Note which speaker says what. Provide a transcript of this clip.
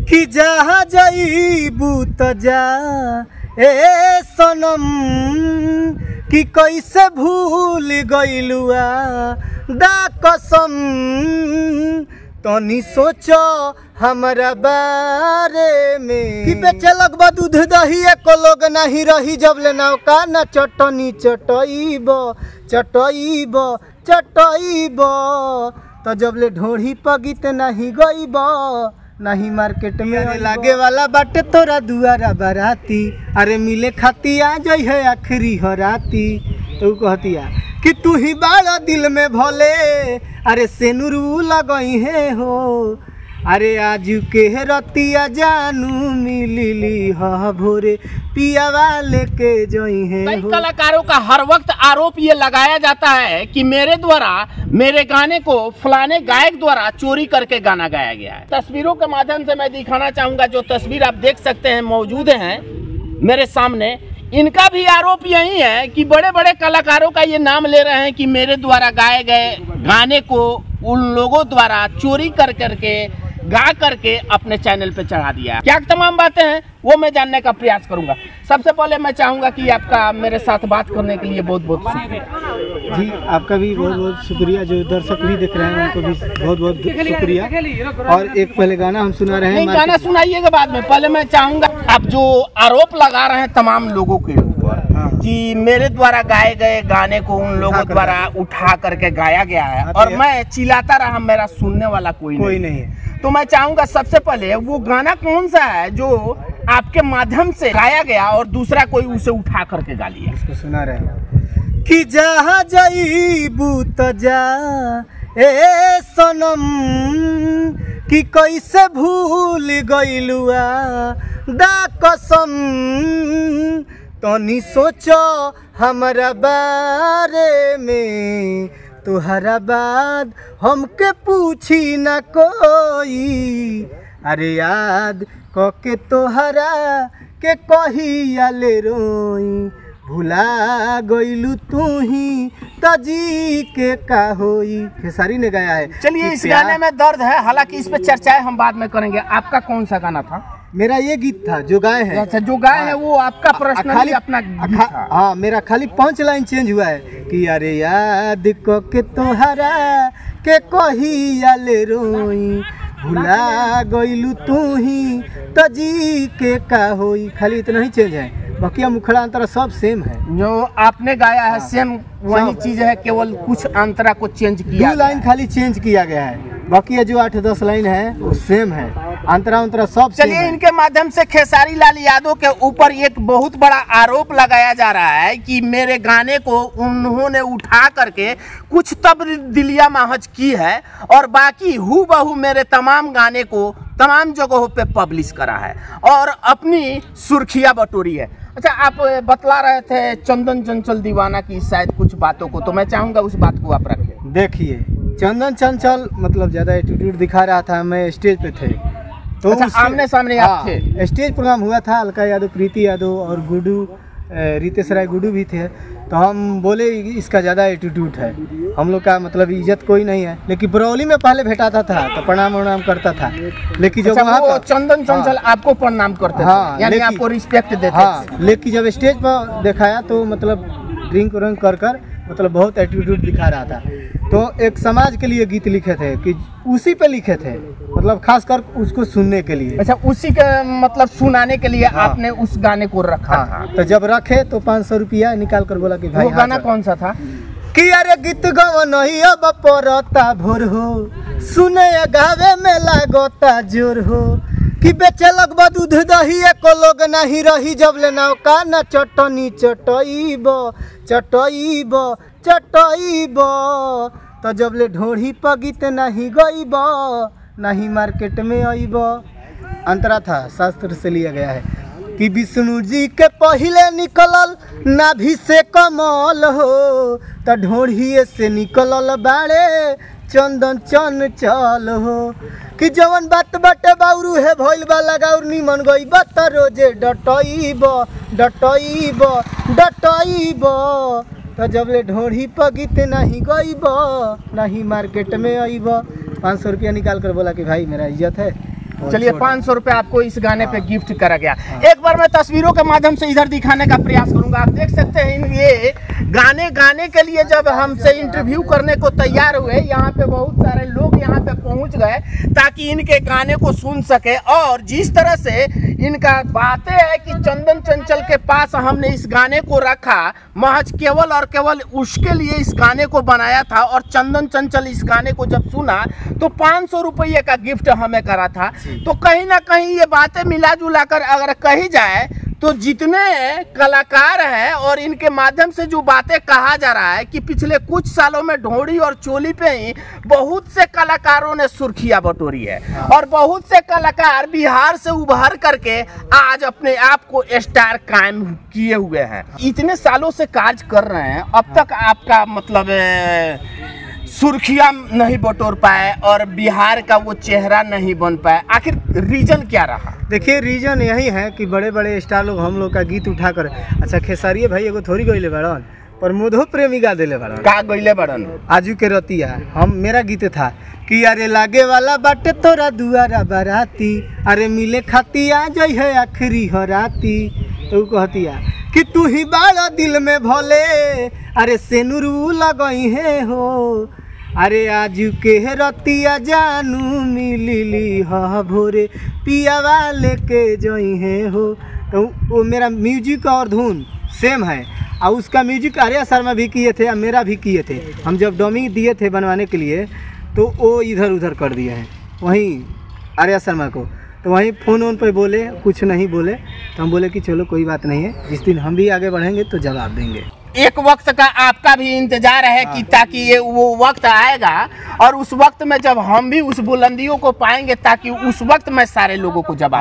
Speaker 1: कि जहाँ जाइबू त जा ए सनम कि कैसे भूल गइलुआ दा कसम तनी सोचो हमारा बारे में कि बेचे लगभग दूध दही एको लोग नहीं रही जब ले नौका न चटनी चटईब चटईब चटईब तो जब ले ढोढ़ी पगित नहीं गईब नहीं मार्केट में लागे वाला बाटे तोरा दुआरा बाराती अरे मिले खाती आ जाई है आखिरी हो राती तो कहतिया कि तू ही बाड़ा दिल में भले अरे सेनुरू लगई है हो अरे आज के रतिया जानू मिली ह भोरे पिया वाले के जोई है।
Speaker 2: कई कलाकारों का हर वक्त आरोप ये लगाया जाता है कि मेरे द्वारा मेरे गाने को फलाने गायक द्वारा चोरी करके गाना गाया गया है। तस्वीरों के माध्यम से मैं दिखाना चाहूंगा, जो तस्वीर आप देख सकते हैं मौजूद हैं मेरे सामने, इनका भी आरोप यही है कि बड़े बड़े कलाकारों का ये नाम ले रहे हैं कि मेरे द्वारा गाए गए गाने को उन लोगों द्वारा चोरी कर करके गा करके अपने चैनल पे चढ़ा दिया। क्या तमाम बातें हैं वो मैं जानने का प्रयास करूंगा। सबसे पहले मैं चाहूंगा कि आपका मेरे साथ बात करने के लिए बहुत बहुत शुक्रिया।
Speaker 1: जी आपका भी बहुत बहुत शुक्रिया, जो दर्शक भी देख रहे हैं उनको भी बहुत बहुत शुक्रिया। और एक पहले गाना हम सुना रहे हैं,
Speaker 2: गाना सुनाइएगा बाद में। पहले मैं चाहूंगा आप जो आरोप लगा रहे हैं तमाम लोगों के ऊपर कि मेरे द्वारा गाए गए गाने को उन लोगों द्वारा उठा करके गाया गया है और मैं चिल्लाता रहा, मेरा सुनने वाला कोई नहीं है, तो मैं चाहूंगा सबसे पहले वो गाना कौन सा है जो आपके माध्यम से गाया गया और दूसरा कोई उसे उठा करके गा लिया।
Speaker 1: इसको सुना रहे हैं कि जहाँ जाइबू त जा ए सनम कि कैसे भूल गइलुआ दा कसम तनी सोचो हमारा बारे में तुहरा बाद हमके पूछी न कोई अरे याद कके तोहरा के कही आले रोई भुला गइलू तू ही तजी के का होई। खेसारी ने गाया है।
Speaker 2: चलिए इस गाने में दर्द है, हालांकि इस पे चर्चाएं हम बाद में करेंगे। आपका कौन सा गाना था?
Speaker 1: मेरा ये गीत था जो गाए हैं।
Speaker 2: अच्छा, जो गाए हैं वो आपका पर्सनली अपना गीत था।
Speaker 1: हाँ, मेरा खाली 5 लाइन चेंज हुआ है कि अरे याद को के तोहरा के कही आले रोई भुला गइलू तू ही तजी के का होई, खाली इतना ही चेंज है, बाकी मुखड़ा अंतरा सब सेम है।
Speaker 2: जो आपने गाया है सेम वही चीज है, केवल कुछ अंतरा को चेंज किया,
Speaker 1: 2 लाइन खाली चेंज किया गया है, बाकी जो 8-10 लाइन है वो सेम है, अंतरा सब।
Speaker 2: चलिए इनके माध्यम से खेसारी लाल यादव के ऊपर एक बहुत बड़ा आरोप लगाया जा रहा है कि मेरे गाने को उन्होंने उठा करके कुछ तब्दीलियां महज की है और बाकी हूबहू मेरे तमाम गाने को तमाम जगहों पे पब्लिश करा है और अपनी सुर्खियां बटोरी है। अच्छा, आप बतला रहे थे चंदन चंचल दीवाना की शायद कुछ बातों को, तो मैं चाहूंगा उस बात को आप रखिए।
Speaker 1: देखिए, चंदन चंचल मतलब ज्यादा एटीट्यूड दिखा रहा था, मैं स्टेज पे थे तो
Speaker 2: अच्छा, आमने सामने आप थे।
Speaker 1: स्टेज प्रोग्राम हुआ था, अलका यादव, प्रीति यादव और गुड्डू, रितेश राय गुड्डू भी थे, तो हम बोले इसका ज़्यादा एटीट्यूड है, हम लोग का मतलब इज्जत कोई नहीं है, लेकिन बरौली में पहले भेटाता था तो प्रणाम वणाम करता था, लेकिन जब
Speaker 2: वहाँ वो चंदन चंचल आपको प्रणाम करते थे, यानी आपको रिस्पेक्ट देते थे।
Speaker 1: लेकिन जब स्टेज पर दिखाया तो मतलब ड्रिंक व्रिंक कर मतलब बहुत एटीट्यूड दिखा रहा था, तो एक समाज के लिए गीत लिखे थे कि उसी पे लिखे थे, मतलब खासकर उसको सुनने के लिए।
Speaker 2: अच्छा, उसी के मतलब सुनाने के लिए आपने उस गाने को रखा था।
Speaker 1: तो जब रखे तो 500 रुपया निकाल कर बोला कि भाई
Speaker 2: वो गाना कौन सा था?
Speaker 1: कि अरे गीत गवा नहीं अब परता भोर हो, सुने गावे में लागता जोर हो, कि बेचे लगभग दूध दही एको लोग नहीं रही जब ले नौका न चटनी चटईब चटईब चटईब तो जब ले ढोढ़ी पगित नहीं गईब नहीं मार्केट में अईब। अंतरा था, शास्त्र से लिया गया है कि विष्णु जी के पहले निकलल नाभि से कमल हो तो ढोढ़िए से निकलल बाड़े चंदन चंचल हो, कि जवन बात बटे बाउरू है भइल बा लगाउर निमन गई बत रोजे डटईब डटईब डटईब तो जब ले ढोढ़ी पगित नहीं गईब नहीं मार्केट में अईब। 500 रुपया निकाल कर बोला कि भाई मेरा इज्जत है,
Speaker 2: चलिए 500 रुपये आपको इस गाने पे गिफ्ट करा गया। एक बार मैं तस्वीरों के माध्यम से इधर दिखाने का प्रयास करूंगा। आप देख सकते हैं ये गाने के लिए जब हमसे इंटरव्यू करने को तैयार हुए, यहाँ पे बहुत सारे लोग यहाँ पे पहुँच गए ताकि इनके गाने को सुन सके। और जिस तरह से इनका बातें है कि चंदन चंचल के पास हमने इस गाने को रखा, महज केवल और केवल उसके लिए इस गाने को बनाया था। और चंदन चंचल इस गाने को जब सुना तो 500 रुपये का गिफ्ट हमें करा था। तो कहीं ना कहीं ये बातें मिला जुला कर अगर कही जाए तो जितने कलाकार हैं और इनके माध्यम से जो बातें कहा जा रहा है कि पिछले कुछ सालों में ढोड़ी और चोली पे ही बहुत से कलाकारों ने सुर्खियां बटोरी है और बहुत से कलाकार बिहार से उभर करके आज अपने आप को स्टार कायम किए हुए हैं। इतने सालों से कार्य कर रहे हैं, अब तक आपका मतलब सुर्खियां नहीं बटोर पाए और बिहार का वो चेहरा नहीं बन पाए, आखिर रीजन क्या रहा?
Speaker 1: देखिए रीजन यही है कि बड़े बड़े स्टार लोग हम लोग का गीत उठाकर, अच्छा खेसारिये भाई एगो थोड़ी गईले बड़न, प्रमोदो प्रेमी गा देले बड़न।
Speaker 2: का गईले बड़न?
Speaker 1: आजू के रतिया हम मेरा गीत था कि अरे लागे वाला बाटे तोरा दुआरा बाराती, अरे मिले खाती आ जाई है आखिरी हो राती। तो कहतिया कि तू ही बाड़ा दिल में भोले, अरे सेनुरू लगई है हो, अरे आजू के रतिया जानू मिली ह भोरे पिया वाले के जई है हो। तो वो मेरा म्यूजिक और धुन सेम है और उसका म्यूजिक आर्या शर्मा भी किए थे और मेरा भी किए थे। हम जब डमी दिए थे बनवाने के लिए तो वो इधर उधर कर दिए हैं वहीं आर्या शर्मा को। तो वहीं फ़ोन पे बोले, कुछ नहीं बोले, तो हम बोले कि चलो कोई बात नहीं है, जिस दिन हम भी आगे बढ़ेंगे तो जवाब देंगे।
Speaker 2: एक वक्त का आपका भी इंतजार है कि ताकि ये वो वक्त आएगा और उस वक्त में जब हम भी उस बुलंदियों को पाएंगे ताकि उस वक्त में सारे लोगों को जवाब